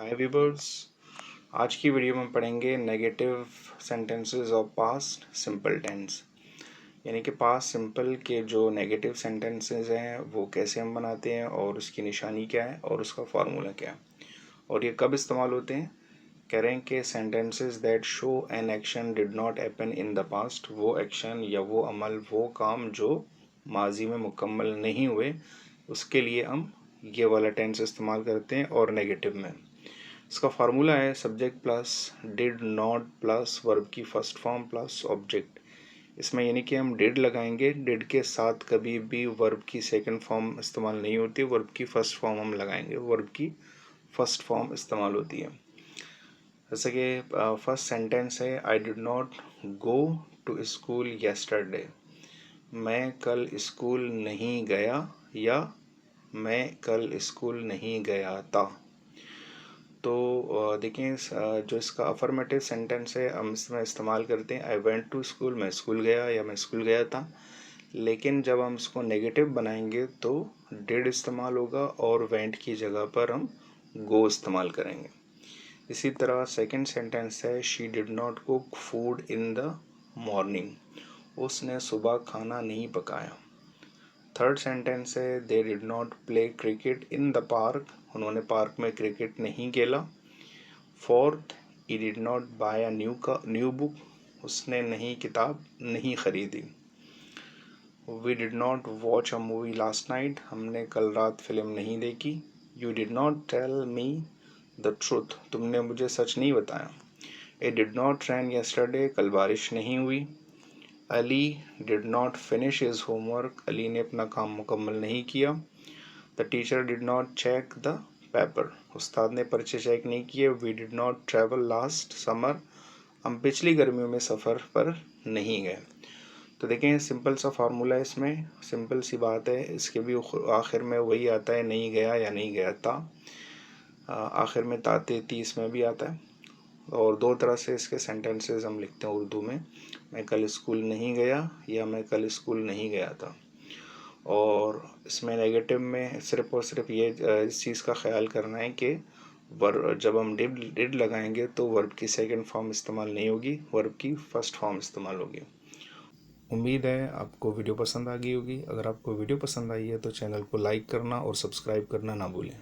हाय viewers, आज की video में पढ़ेंगे negative sentences of past simple tense. यानी कि पास्ट सिंपल के जो नेगेटिव सेंटेंसेस हैं वो कैसे हम बनाते हैं और उसकी निशानी क्या है और उसका फार्मूला क्या है और ये कब इस्तेमाल होते हैं। कह रहे हैं कि sentences that show an action did not happen in the past, वो एक्शन या वो अमल, वो काम जो माजी में मुकम्मल नहीं हुए, उसके लिए हम ये वाला टेंस इस्तेमाल करते हैं और नेगेटिव में। इसका फार्मूला है subject plus did not plus verb की फर्स्ट फॉर्म प्लस ऑब्जेक्ट। इसमें यानी कि हम डिड लगाएंगे, डिड के साथ कभी भी वर्ब की सेकंड फॉर्म इस्तेमाल नहीं होती, वर्ब की फर्स्ट फॉर्म हम लगाएंगे, वर्ब की फर्स्ट फॉर्म इस्तेमाल होती है। जैसे कि फर्स्ट सेंटेंस है I did not go to school yesterday, मैं कल स्कूल नहीं गया या मैं कल स्कूल नहीं गया था। तो देखिए जो इसका अफर्मेटिव सेंटेंस है हम इसमें इस्तेमाल करते हैं आई वेंट टू स्कूल, मैं स्कूल गया या मैं स्कूल गया था। लेकिन जब हम इसको नेगेटिव बनाएंगे तो डिड इस्तेमाल होगा और वेंट की जगह पर हम गो इस्तेमाल करेंगे। इसी तरह सेकंड सेंटेंस है she did not cook food in the morning, उसने सुबह खाना नहीं पकाया। थर्ड सेंटेंस है they did not play cricket in the park, उन्होंने पार्क में क्रिकेट नहीं खेला। Fourth he did not buy a new book, उसने नई किताब नहीं खरीदी। We did not watch a movie last night, हमने कल रात फिल्म नहीं देखी। You did not tell me the truth, तुमने मुझे सच नहीं बताया। It did not rain yesterday, कल बारिश नहीं हुई। Ali did not finish his homework, Ali ने अपना काम मुकम्मल नहीं किया। The teacher did not check the paper, उस्ताद ने पर्चे चेक नहीं किए। We did not travel last summer, हम पिछली गर्मियों में सफ़र पर नहीं गए। तो देखें सिंपल सा फार्मूला है, इसमें सिंपल सी बात है। इसके भी आखिर में वही आता है नहीं गया या नहीं गया था, आखिर में ताते तीस में भी आता है। और दो तरह से इसके सेंटेंसेस हम लिखते हैं उर्दू में, मैं कल स्कूल नहीं गया या मैं कल स्कूल नहीं गया था। और इसमें नेगेटिव में सिर्फ और सिर्फ ये इस चीज़ का ख्याल करना है कि वर्ब जब हम डिड लगाएंगे तो वर्ब की सेकंड फॉर्म इस्तेमाल नहीं होगी, वर्ब की फर्स्ट फॉर्म इस्तेमाल होगी। उम्मीद है आपको वीडियो पसंद आ गई होगी। अगर आपको वीडियो पसंद आई है तो चैनल को लाइक करना और सब्सक्राइब करना ना भूलें।